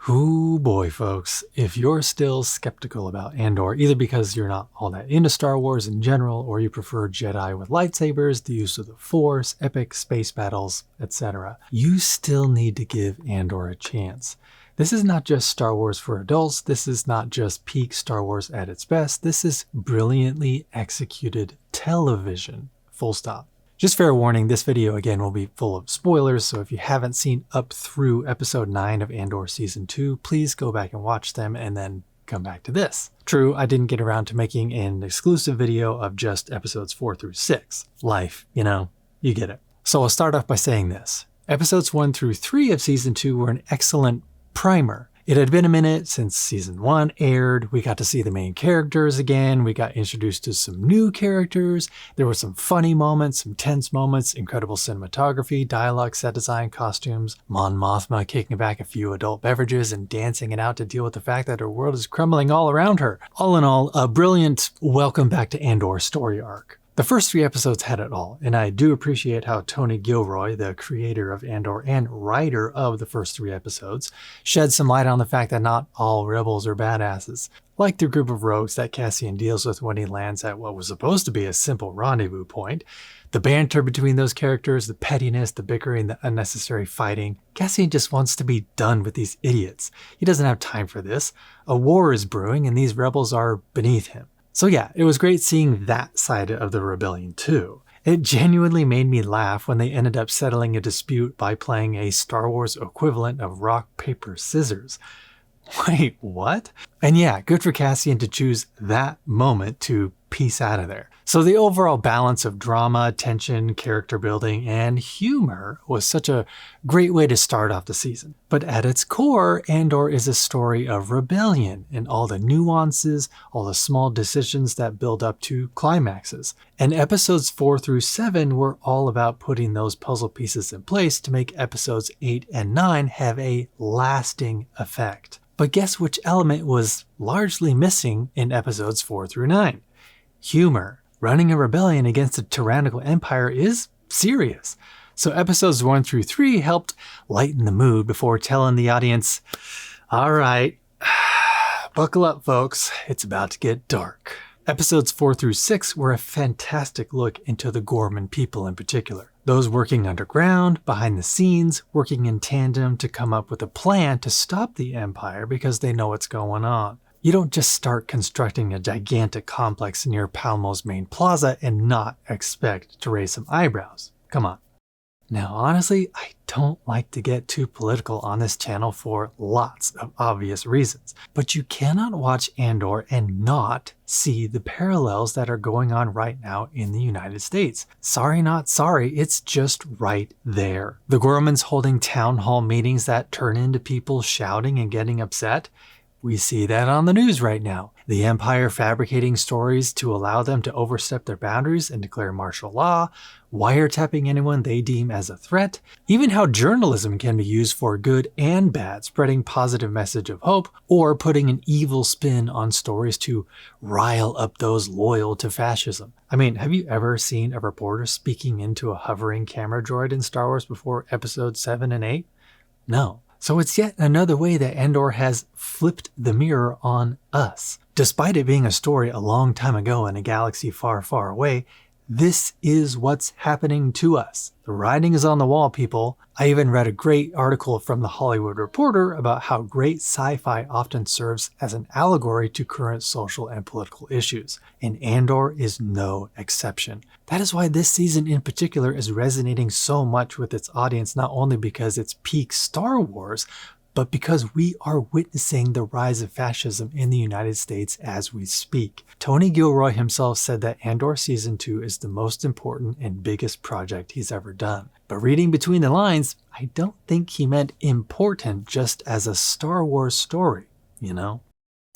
Ooh boy, folks, if you're still skeptical about Andor, either because you're not all that into Star Wars in general, or you prefer Jedi with lightsabers, the use of the Force, epic space battles, etc., you still need to give Andor a chance. This is not just Star Wars for adults, this is not just peak Star Wars at its best, this is brilliantly executed television, full stop. Just fair warning, this video again will be full of spoilers, so if you haven't seen up through episode 9 of Andor season 2, please go back and watch them and then come back to this. True, I didn't get around to making an exclusive video of just episodes 4 through 6. Life, you know, you get it. So I'll start off by saying this. Episodes 1 through 3 of season 2 were an excellent primer. It had been a minute since season 1 aired, we got to see the main characters again, we got introduced to some new characters, there were some funny moments, some tense moments, incredible cinematography, dialogue, set design, costumes, Mon Mothma kicking back a few adult beverages and dancing it out to deal with the fact that her world is crumbling all around her. All in all, a brilliant welcome back to Andor story arc. The first 3 episodes had it all, and I do appreciate how Tony Gilroy, the creator of Andor and writer of the first 3 episodes, shed some light on the fact that not all rebels are badasses. Like the group of rogues that Cassian deals with when he lands at what was supposed to be a simple rendezvous point, the banter between those characters, the pettiness, the bickering, the unnecessary fighting. Cassian just wants to be done with these idiots. He doesn't have time for this. A war is brewing and these rebels are beneath him. So yeah, it was great seeing that side of the rebellion too. It genuinely made me laugh when they ended up settling a dispute by playing a Star Wars equivalent of rock, paper, scissors. Wait, what? And yeah, good for Cassian to choose that moment to piece out of there. So the overall balance of drama, tension, character building, and humor was such a great way to start off the season. But at its core, Andor is a story of rebellion and all the nuances, all the small decisions that build up to climaxes. And episodes 4 through 7 were all about putting those puzzle pieces in place to make episodes 8 and 9 have a lasting effect. But guess which element was largely missing in episodes 4 through 9? Humor. Running a rebellion against a tyrannical empire is serious. So episodes 1 through 3 helped lighten the mood before telling the audience, all right, buckle up folks, it's about to get dark. Episodes 4 through 6 were a fantastic look into the Gorman people in particular. Those working underground, behind the scenes, working in tandem to come up with a plan to stop the Empire because they know what's going on. You don't just start constructing a gigantic complex near Palmo's main plaza and not expect to raise some eyebrows. Come on. Now honestly, I don't like to get too political on this channel for lots of obvious reasons, but you cannot watch Andor and not see the parallels that are going on right now in the United States. Sorry not sorry, it's just right there. The Gormans holding town hall meetings that turn into people shouting and getting upset. We see that on the news right now. The Empire fabricating stories to allow them to overstep their boundaries and declare martial law, wiretapping anyone they deem as a threat, even how journalism can be used for good and bad, spreading positive message of hope, or putting an evil spin on stories to rile up those loyal to fascism. I mean, have you ever seen a reporter speaking into a hovering camera droid in Star Wars before episodes 7 and 8? No. So it's yet another way that Andor has flipped the mirror on us. Despite it being a story a long time ago in a galaxy far, far away, this is what's happening to us. The writing is on the wall, people. I even read a great article from The Hollywood Reporter about how great sci-fi often serves as an allegory to current social and political issues, and Andor is no exception. That is why this season in particular is resonating so much with its audience, not only because it's peak Star Wars, but because we are witnessing the rise of fascism in the United States as we speak. Tony Gilroy himself said that Andor Season 2 is the most important and biggest project he's ever done. But reading between the lines, I don't think he meant important just as a Star Wars story, you know?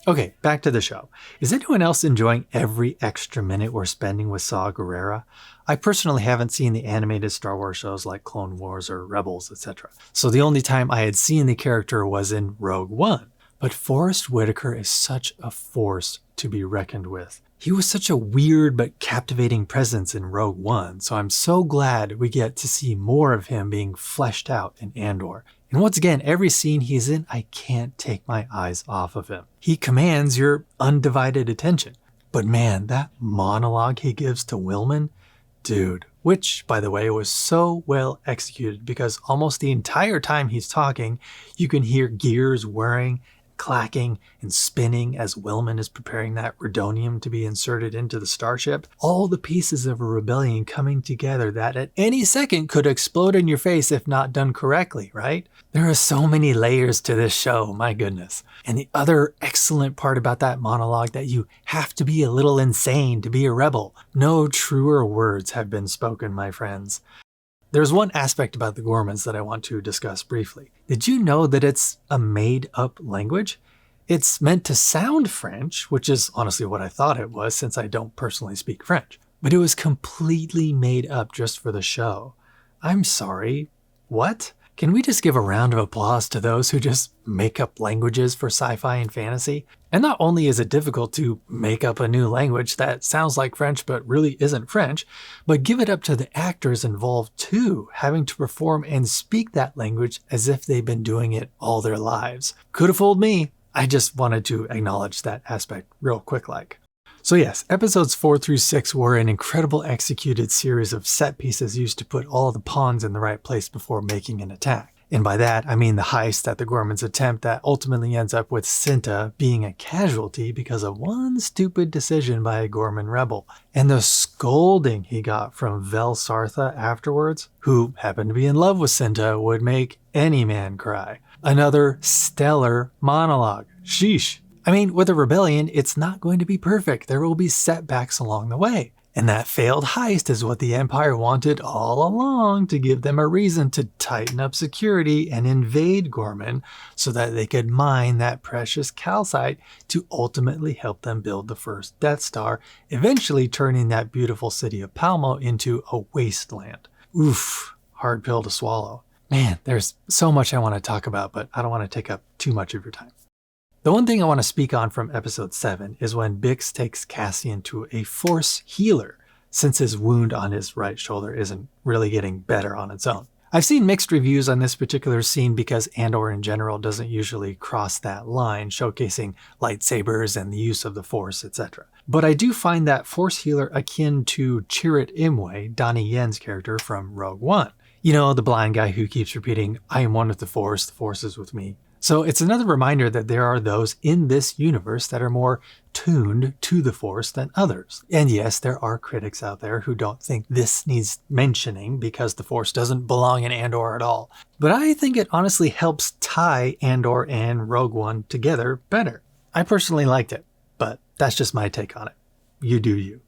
Okay, back to the show. Is anyone else enjoying every extra minute we're spending with Saw Gerrera? I personally haven't seen the animated Star Wars shows like Clone Wars or Rebels, etc. So the only time I had seen the character was in Rogue One. But Forrest Whitaker is such a force to be reckoned with. He was such a weird but captivating presence in Rogue One, so I'm so glad we get to see more of him being fleshed out in Andor. And once again, every scene he's in, I can't take my eyes off of him. He commands your undivided attention. But man, that monologue he gives to Willman, dude, which, by the way, was so well executed because almost the entire time he's talking, you can hear gears whirring, clacking, and spinning as Willman is preparing that rhodonium to be inserted into the starship. All the pieces of a rebellion coming together that at any second could explode in your face if not done correctly, right? There are so many layers to this show, my goodness. And the other excellent part about that monologue that you have to be a little insane to be a rebel. No truer words have been spoken, my friends. There's one aspect about the Gormans that I want to discuss briefly. Did you know that it's a made-up language? It's meant to sound French, which is honestly what I thought it was since I don't personally speak French. But it was completely made up just for the show. I'm sorry, what? Can we just give a round of applause to those who just make up languages for sci-fi and fantasy? And not only is it difficult to make up a new language that sounds like French but really isn't French, but give it up to the actors involved too, having to perform and speak that language as if they've been doing it all their lives. Could have fooled me. I just wanted to acknowledge that aspect real quick like. So yes, episodes 4 through 6 were an incredible executed series of set pieces used to put all the pawns in the right place before making an attack. And by that, I mean the heist that the Gormans attempt that ultimately ends up with Cinta being a casualty because of one stupid decision by a Gorman rebel. And the scolding he got from Vel Sartha afterwards, who happened to be in love with Cinta, would make any man cry. Another stellar monologue. Sheesh. I mean, with a rebellion, it's not going to be perfect. There will be setbacks along the way. And that failed heist is what the Empire wanted all along, to give them a reason to tighten up security and invade Gorman so that they could mine that precious calcite to ultimately help them build the first Death Star, eventually turning that beautiful city of Palmo into a wasteland. Oof, hard pill to swallow. Man, there's so much I want to talk about, but I don't want to take up too much of your time. The one thing I want to speak on from episode 7 is when Bix takes Cassian to a force healer, since his wound on his right shoulder isn't really getting better on its own. I've seen mixed reviews on this particular scene because Andor in general doesn't usually cross that line, showcasing lightsabers and the use of the Force, etc. But I do find that force healer akin to Chirrut Imwe, Donnie Yen's character from Rogue One. You know, the blind guy who keeps repeating, "I am one with the Force is with me." So it's another reminder that there are those in this universe that are more tuned to the Force than others. And yes, there are critics out there who don't think this needs mentioning because the Force doesn't belong in Andor at all. But I think it honestly helps tie Andor and Rogue One together better. I personally liked it, but that's just my take on it. You do you.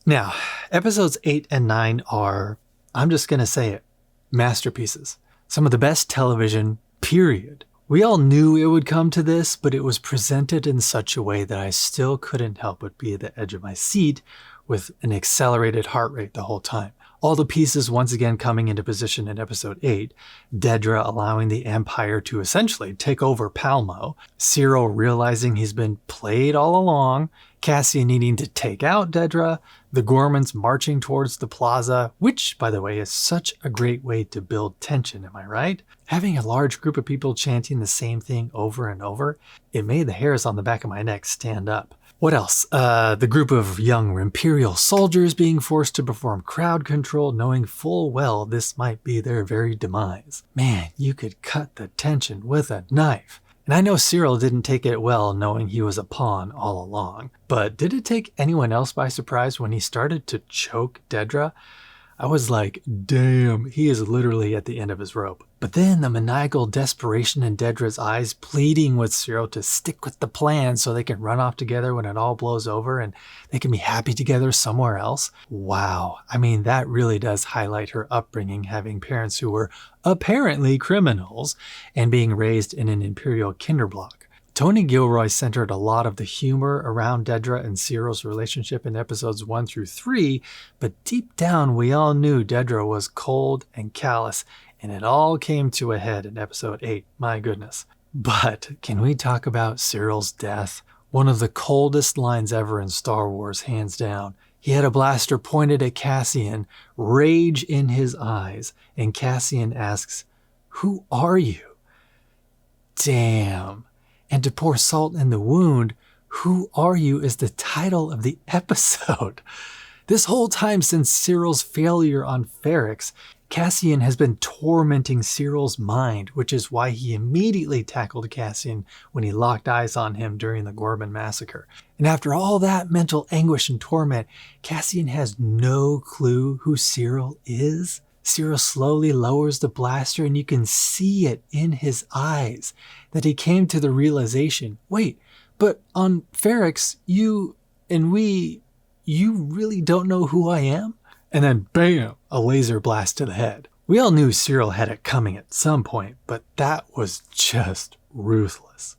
Now, episodes 8 and 9 are, I'm just going to say it, masterpieces. Some of the best television, period. We all knew it would come to this, but it was presented in such a way that I still couldn't help but be at the edge of my seat with an accelerated heart rate the whole time. All the pieces once again coming into position in episode 8, Dedra allowing the Empire to essentially take over Palmo, Cyril realizing he's been played all along, Cassian needing to take out Dedra, the Gormans marching towards the plaza, which, by the way, is such a great way to build tension, am I right? Having a large group of people chanting the same thing over and over, it made the hairs on the back of my neck stand up. What else? The group of young Imperial soldiers being forced to perform crowd control, knowing full well this might be their very demise. Man, you could cut the tension with a knife. And I know Cyril didn't take it well knowing he was a pawn all along, but did it take anyone else by surprise when he started to choke Dedra? I was like, damn, he is literally at the end of his rope. But then the maniacal desperation in Dedra's eyes, pleading with Cyril to stick with the plan so they can run off together when it all blows over and they can be happy together somewhere else. Wow. I mean, that really does highlight her upbringing, having parents who were apparently criminals and being raised in an Imperial kinderblock. Tony Gilroy centered a lot of the humor around Dedra and Cyril's relationship in episodes 1 through 3, but deep down we all knew Dedra was cold and callous, and it all came to a head in episode 8, my goodness. But can we talk about Cyril's death? One of the coldest lines ever in Star Wars, hands down. He had a blaster pointed at Cassian, rage in his eyes, and Cassian asks, Who are you? Damn. And to pour salt in the wound, Who Are You is the title of the episode. This whole time since Cyril's failure on Ferrix, Cassian has been tormenting Cyril's mind, which is why he immediately tackled Cassian when he locked eyes on him during the Gorman massacre. And after all that mental anguish and torment, Cassian has no clue who Cyril is. Cyril slowly lowers the blaster and you can see it in his eyes that he came to the realization, wait, but on Ferrix, you really don't know who I am? And then bam, a laser blast to the head. We all knew Cyril had it coming at some point, but that was just ruthless.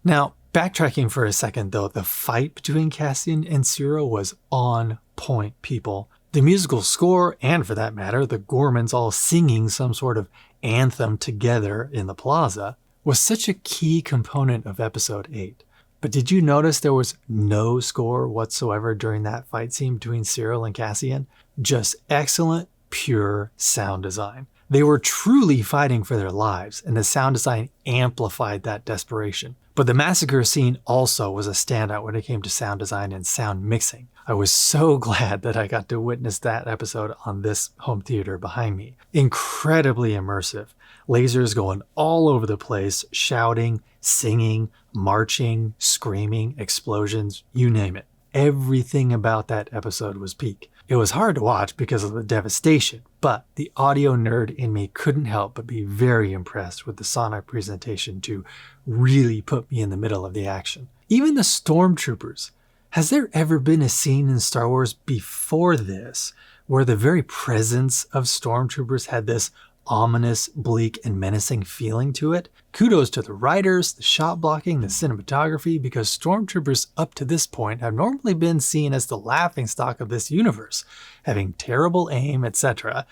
Now, backtracking for a second though, the fight between Cassian and Cyril was on point, people. The musical score, and for that matter, the Gormans all singing some sort of anthem together in the plaza, was such a key component of episode 8. But did you notice there was no score whatsoever during that fight scene between Cyril and Cassian? Just excellent, pure sound design. They were truly fighting for their lives, and the sound design amplified that desperation. But the massacre scene also was a standout when it came to sound design and sound mixing. I was so glad that I got to witness that episode on this home theater behind me. Incredibly immersive. Lasers going all over the place, shouting, singing, marching, screaming, explosions, you name it. Everything about that episode was peak. It was hard to watch because of the devastation, but the audio nerd in me couldn't help but be very impressed with the sonic presentation to really put me in the middle of the action. Even the stormtroopers. Has there ever been a scene in Star Wars before this where the very presence of stormtroopers had this ominous, bleak, and menacing feeling to it? Kudos to the writers, the shot blocking, the cinematography, because stormtroopers up to this point have normally been seen as the laughingstock of this universe, having terrible aim, etc.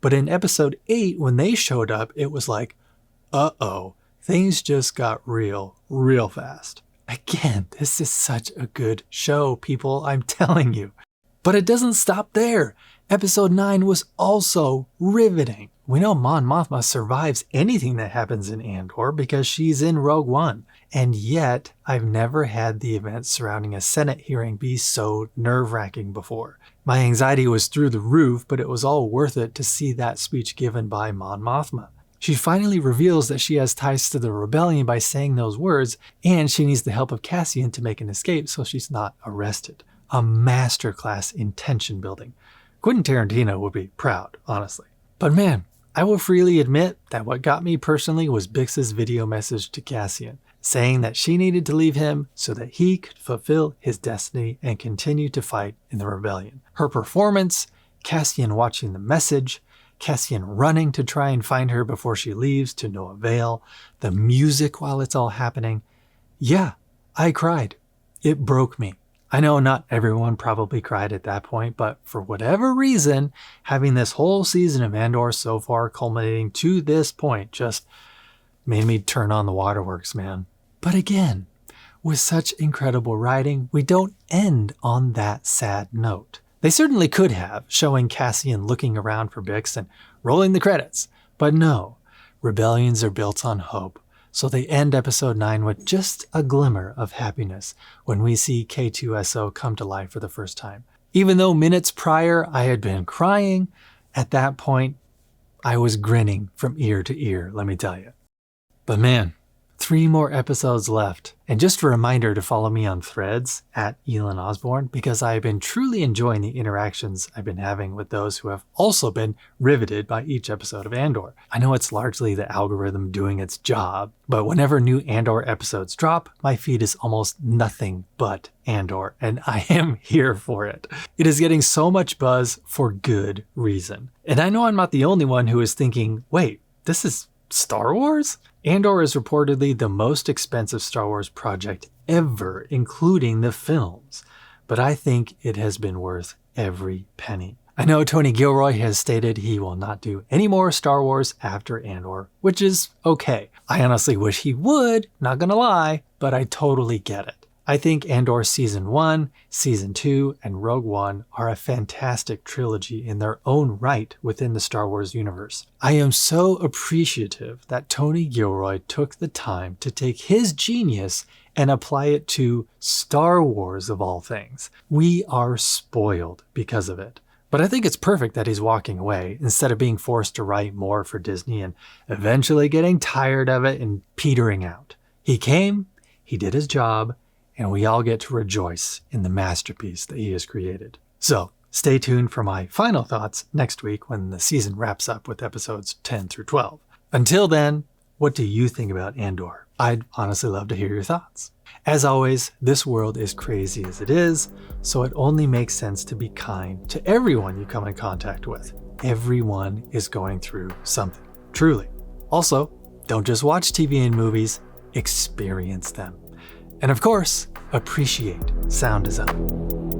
But in episode 8, when they showed up, it was like, uh-oh, things just got real fast. Again, this is such a good show, people, I'm telling you. But it doesn't stop there. Episode 9 was also riveting. We know Mon Mothma survives anything that happens in Andor because she's in Rogue One. And yet, I've never had the events surrounding a Senate hearing be so nerve-wracking before. My anxiety was through the roof, but it was all worth it to see that speech given by Mon Mothma. She finally reveals that she has ties to the rebellion by saying those words, and she needs the help of Cassian to make an escape so she's not arrested. A masterclass in tension building. Quentin Tarantino would be proud, honestly. But man, I will freely admit that what got me personally was Bix's video message to Cassian, saying that she needed to leave him so that he could fulfill his destiny and continue to fight in the rebellion. Her performance, Cassian watching the message, Cassian running to try and find her before she leaves to no avail, the music while it's all happening. Yeah, I cried. It broke me. I know not everyone probably cried at that point, but for whatever reason, having this whole season of Andor so far culminating to this point just made me turn on the waterworks, man. But again, with such incredible writing, we don't end on that sad note. They certainly could have, showing Cassian looking around for Bix and rolling the credits. But no, rebellions are built on hope. So they end episode 9 with just a glimmer of happiness when we see K2SO come to life for the first time. Even though minutes prior I had been crying, at that point I was grinning from ear to ear, let me tell you. But man, 3 more episodes left. And just a reminder to follow me on Threads at Elon Osborne, because I have been truly enjoying the interactions I've been having with those who have also been riveted by each episode of Andor. I know it's largely the algorithm doing its job, but whenever new Andor episodes drop, my feed is almost nothing but Andor, and I am here for it. It is getting so much buzz for good reason. And I know I'm not the only one who is thinking, wait, this is Star Wars? Andor is reportedly the most expensive Star Wars project ever, including the films. But I think it has been worth every penny. I know Tony Gilroy has stated he will not do any more Star Wars after Andor, which is okay. I honestly wish he would, not gonna lie, but I totally get it. I think Andor Season 1, Season 2, and Rogue One are a fantastic trilogy in their own right within the Star Wars universe. I am so appreciative that Tony Gilroy took the time to take his genius and apply it to Star Wars of all things. We are spoiled because of it. But I think it's perfect that he's walking away instead of being forced to write more for Disney and eventually getting tired of it and petering out. He came, he did his job, and we all get to rejoice in the masterpiece that he has created. So stay tuned for my final thoughts next week when the season wraps up with episodes 10 through 12. Until then, what do you think about Andor? I'd honestly love to hear your thoughts. As always, this world is crazy as it is, so it only makes sense to be kind to everyone you come in contact with. Everyone is going through something, truly. Also, don't just watch TV and movies, experience them. And of course, appreciate sound design.